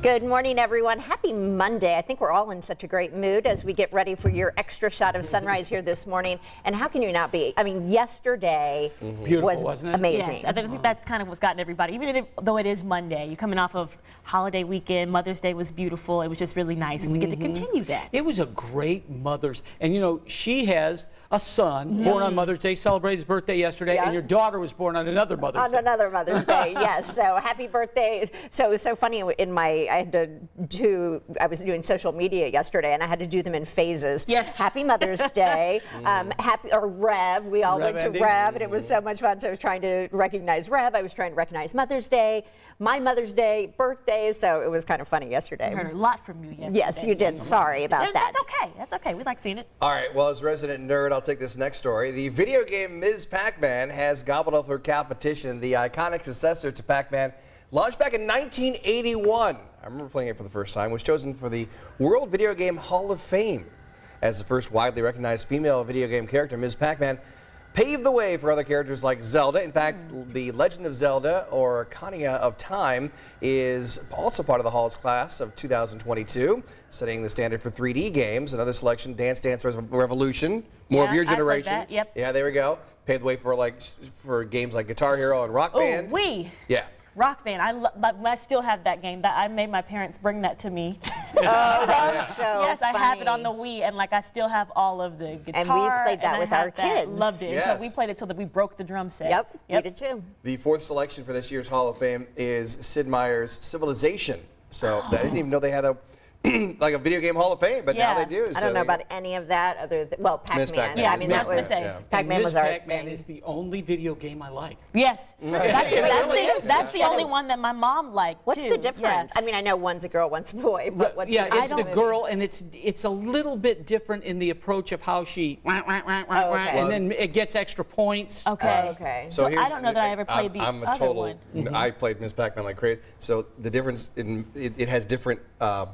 Good morning, everyone. Happy Monday. I think we're all in such a great mood as we get ready for your extra shot of sunrise here this morning. And how can you not be? I mean, yesterday was wasn't it? amazing. Yes, I think that's kind of what's gotten everybody. Even though it is Monday, you're coming off of holiday weekend. Mother's Day was beautiful. It was just really nice, and we get to continue that. It was a great Mother's, and you know, she has a son born on Mother's Day, celebrated his birthday yesterday, and your daughter was born on another Mother's Day. On another Mother's Day, yes. So happy birthday. So it was so funny I was doing social media yesterday, and I had to do them in phases. Yes. Happy Mother's Day, Rev. We all went to ending. Rev, and it was so much fun. So I was trying to recognize Rev. I was trying to recognize Mother's Day, my Mother's Day, birthday. So it was kind of funny yesterday. I heard a lot from you yesterday. Yes, you did. Sorry about that. That's okay. That's okay. We like seeing it. All right, well, as a resident nerd, I'll take this next story. The video game Ms. Pac-Man has gobbled up her competition. The iconic successor to Pac-Man, launched back in 1981. I remember playing it for the first time. Was chosen for the World Video Game Hall of Fame. As the first widely recognized female video game character, Ms. Pac-Man paved the way for other characters like Zelda. In fact, The Legend of Zelda, or Ocarina of Time, is also part of the Hall's class of 2022, setting the standard for 3D games. Another selection, Dance Dance Revolution, more of your generation. I've heard that. Yep. Yeah, there we go. Paved the way for games like Guitar Hero and Rock Band. Yeah. Rock Band. I still have that game. I made my parents bring that to me. Oh, that's so Yes, funny. I have it on the Wii, and I still have all of the guitar. And we played that with our kids. Loved it. Yes. Until we played it till we broke the drum set. Yep, we did too. The fourth selection for this year's Hall of Fame is Sid Meier's Civilization. So I didn't even know they had a like a video game Hall of Fame, but now they do. I don't know about any of that other than, well, Pac-Man. Pac-Man. Yeah, I mean, that was, Pac-Man was our Pac-Man thing. is the only video game I like. Yes. That's the Yeah. only one that my mom liked, What's too. the difference? Yeah. I mean, I know one's a girl, one's a boy, but what's Yeah, the it's the difference? girl, and it's a little bit different in the approach of how she okay. and then it gets extra points. Okay. Okay. So here's- I don't know that I ever played the I'm a other total. one. I played Ms. Pac-Man like crazy. So the difference in it has different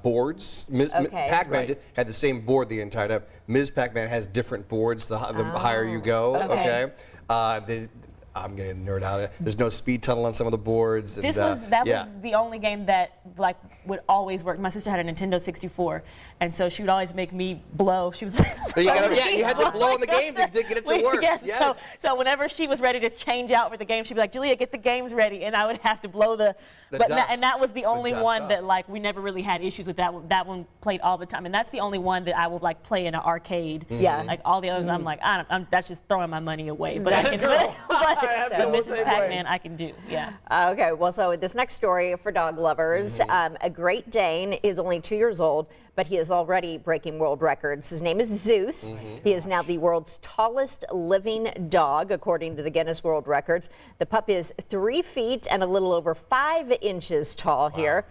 boards. Okay. Pac-Man had the same board the entire time. Ms. Pac-Man has different boards the higher you go. Okay. I'm gonna nerd out. There's no speed tunnel on some of the boards. And, That was the only game that would always work. My sister had a Nintendo 64, and so she would always make me blow. She was But you had to blow in the game to get it to work. Yes. So whenever she was ready to change out for the game, she'd be like, "Julia, get the games ready," and I would have to blow the dust. and that was the only dust one off. that we never really had issues with. That one played all the time, and that's the only one that I would play in an arcade. Yeah. Like all the others, I'm like, that's just throwing my money away. But I can but Mrs. Pac-Man, I can do. Yeah. Okay, well, so this next story for dog lovers, a Great Dane is only 2 years old, but he is already breaking world records. His name is Zeus. He is now the world's tallest living dog, according to the Guinness World Records. The pup is 3 feet and a little over 5 inches tall here.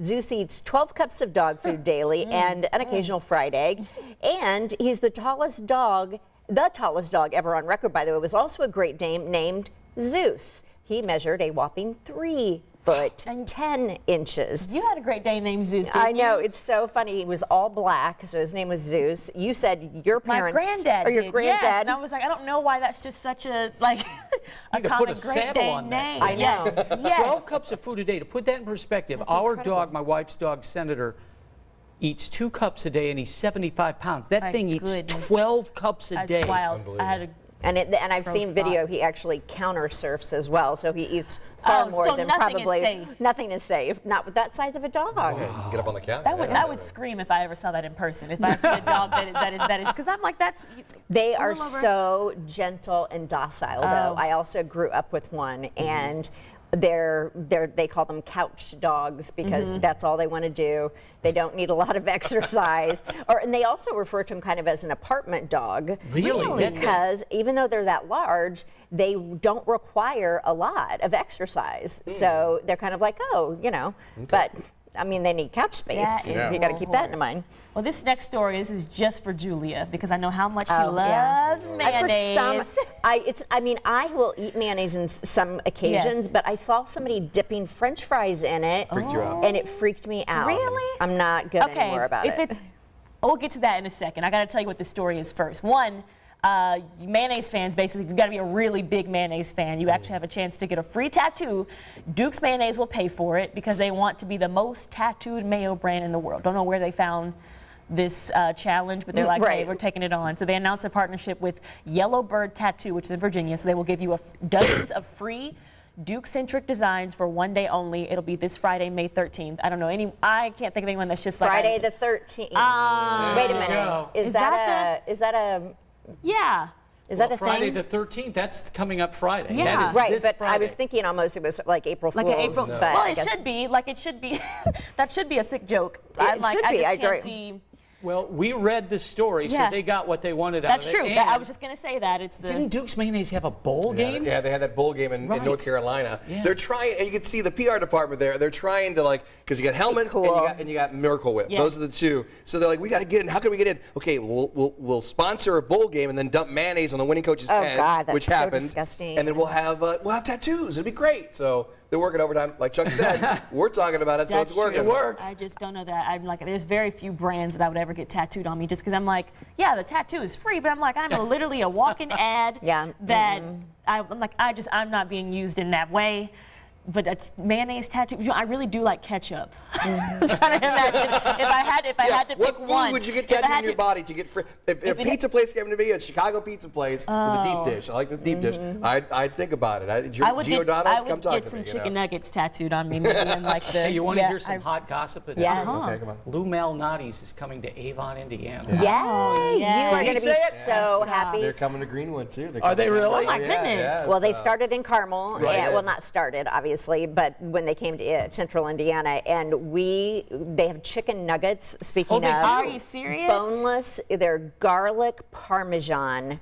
Zeus eats 12 cups of dog food daily and an occasional fried egg, and he's the tallest dog ever on record, by the way, was also a Great Dane named Zeus. He measured a whopping 3 foot and 10 inches. You had a Great Dane named Zeus, didn't I know, you? it's so funny. He was all black, so his name was Zeus. You said your parents, My granddad or your did, granddad. yes, and I was like, I don't know why that's just such a a to put common a Great saddle Dane on that name. thing. I know. Yes. 12 cups of food a day. To put that in perspective, our incredible. dog, my wife's dog, Senator, eats 2 cups a day, and he's 75 pounds. That My thing eats goodness. 12 cups a That's day. wild. I had a And I've seen Gross video. thought. He actually counter surfs as well, so he eats far more so than nothing is probably safe. nothing is safe. Not with that size of a dog. Okay, get up on the couch. I would scream if I ever saw that in person. If I see a dog that is, because I'm like, that's. They are Pull 'em over. so gentle and docile, though. Oh. I also grew up with one, and they call them couch dogs because that's all they want to do. They don't need a lot of exercise, and they also refer to them kind of as an apartment dog. Really? Because even though they're that large, they don't require a lot of exercise. So they're kind of like, but. I mean, they need couch space. That is You got to keep that in mind. Well, this next story, this is just for Julia because I know how much she Oh, yeah. loves mayonnaise. I will eat mayonnaise in some occasions, Yes. but I saw somebody dipping French fries in it, Freaked you out. and it freaked me out. Really? I'm not good Okay, anymore about if it. it's, we'll get to that in a second. I got to tell you what the story is first. One, mayonnaise fans, basically, you've got to be a really big mayonnaise fan. You actually have a chance to get a free tattoo. Duke's Mayonnaise will pay for it because they want to be the most tattooed mayo brand in the world. Don't know where they found this challenge, but they're like, hey, we're taking it on. So they announced a partnership with Yellowbird Tattoo, which is in Virginia. So they will give you dozens of free Duke-centric designs for one day only. It'll be this Friday, May 13th. I don't know I can't think of anyone that's just like Friday the 13th. Wait a minute. Is that a Yeah. Is that a Friday thing? the 13th, that's coming up Friday. Yeah. That is Right, this but Friday. I was thinking almost it was like April Fool's. Like an April. but Well, I it guess- should be. Like it should be. That should be a sick joke. It should be, I just can't agree. see. Well, we read the story, Yeah. so they got what they wanted out That's of it. true. And I was just going to say that. It's the. didn't Duke's Mayonnaise have a bowl game? Yeah, they had that bowl game in Right. North Carolina. Yeah. They're trying, and you can see the PR department there. They're trying to because you got helmets Cool. and you got Miracle Whip. Yeah. Those are the two. So they're like, we got to get in. How can we get in? Okay, we'll sponsor a bowl game and then dump mayonnaise on the winning coach's head, God, that's which so happened. disgusting. And then we'll have tattoos. It'll be great. So they're working overtime, like Chuck said. We're talking about it, so That's it's working. true. It worked. I just don't know that. I'm like, there's very few brands that I would ever get tattooed on me just because I'm like, yeah, the tattoo is free, but I'm like, I'm literally a walking ad Yeah. that I'm like, I'm not being used in that way. But a mayonnaise tattoo, I really do like ketchup. I'm trying to imagine if I had to What pick food one. would you get if I tattooed had on your to- body to get free? If it pizza place came to be, a Chicago pizza place with a deep dish. I like the deep dish. I'd think about it. I would Gio get, Donato, I come would talk get to some me. chicken nuggets tattooed on me. Maybe in like the, Hey, you want to yeah, hear some hot gossip? It's Yes. Okay, come on. Lou Malnati's is coming to Avon, Indiana. Yay! Oh, yeah. You are Did going he to be say it? so Yes. happy. They're coming to Greenwood too. Are they really? Oh my goodness. Well, they started in Carmel. Right. Well, not started, obviously, but when they came to Central Indiana, and they have chicken nuggets. Speaking they of, do? Are you serious? boneless, they're garlic parmesan.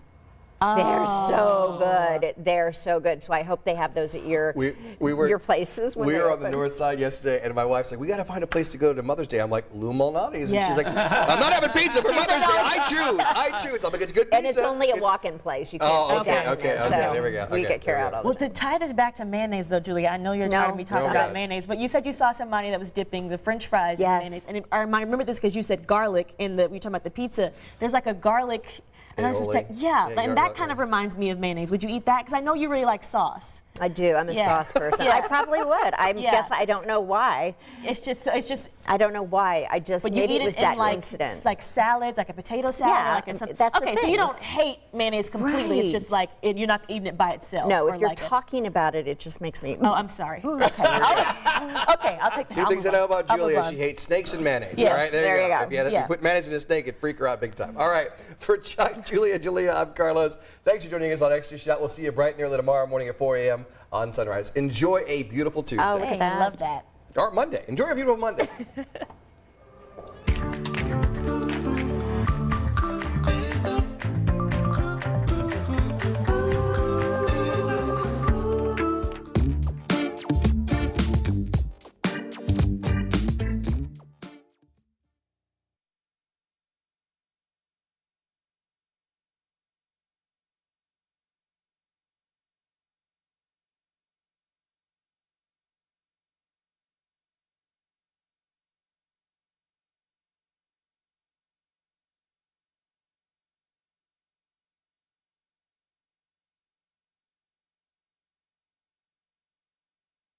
They're so good. They're so good. So I hope they have those at your your places. When We they were on the open. north side yesterday, and my wife's like, "We got to find a place to go to Mother's Day." I'm like, "Lou Malnati's," and Yeah. she's like, "I'm not having pizza for Mother's Day. I choose." I'm like, "It's good pizza." And it's only a It's- walk-in place. You can't Oh, sit okay, down okay, there. okay, So there we go. We Okay, get care there we out go. all Well, the to time. tie this back to mayonnaise, though, Julia, I know you're tired of me talking No, about God. mayonnaise, but you said you saw somebody that was dipping the French fries in Yes. mayonnaise, and I remember this because you said garlic in we were talking about the pizza. There's like a garlic, and I was just Aioli. like, yeah, Yeah, and that kind of reminds me of mayonnaise. Would you eat that? Because I know you really like sauce. I do. I'm a Yeah. sauce person. Yeah. I probably would. I Yeah. guess I don't know why. It's just. I don't know why. I just But you maybe eat it was it in that like incident. like salads, like a potato salad, Yeah, or like a something. that's the okay, so thing. you don't It's- hate mayonnaise completely. It's just Right. like you're not eating it by itself. No, or if you're like talking about it, it just makes me. Oh, I'm sorry. Okay, I'll take that. Two I'll things I move know on. about I'll move Julia: on. she hates snakes and mayonnaise. Yes, all right, there you go. If you Yeah. put mayonnaise in a snake, it'd freak her out big time. All right, for Chuck, Julia, I'm Carlos. Thanks for joining us on Extra Shot. We'll see you bright and early tomorrow morning at 4 a.m. on Sunrise. Enjoy a beautiful Tuesday. Oh, look at Hey, that. love that. Or Monday. Enjoy a beautiful Monday.